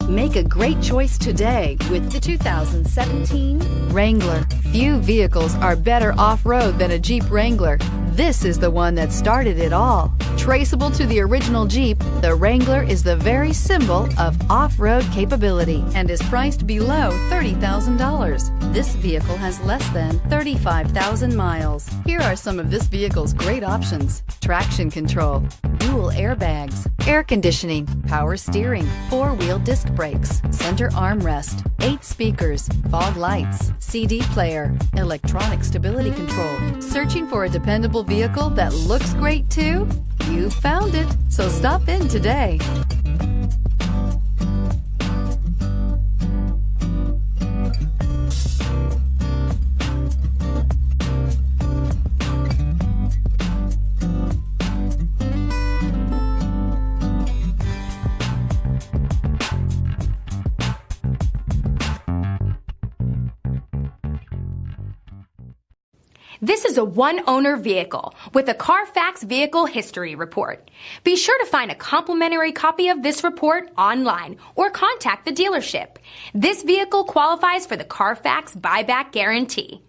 Make a great choice today with the 2017 Wrangler. Few vehicles are better off-road than a Jeep Wrangler. This is the one that started it all. Traceable to the original Jeep, the Wrangler is the very symbol of off-road capability and is priced below $30,000. This vehicle has less than 35,000 miles. Here are some of this vehicle's great options: traction control, dual airbags, air conditioning, power steering, four-wheel disc brakes, center armrest, 8 speakers, fog lights, CD player, electronic stability control. Searching for a dependable vehicle that looks great too? You found it, so stop in today. This is a one-owner vehicle with a Carfax Vehicle History Report. Be sure to find a complimentary copy of this report online or contact the dealership. This vehicle qualifies for the Carfax Buyback Guarantee.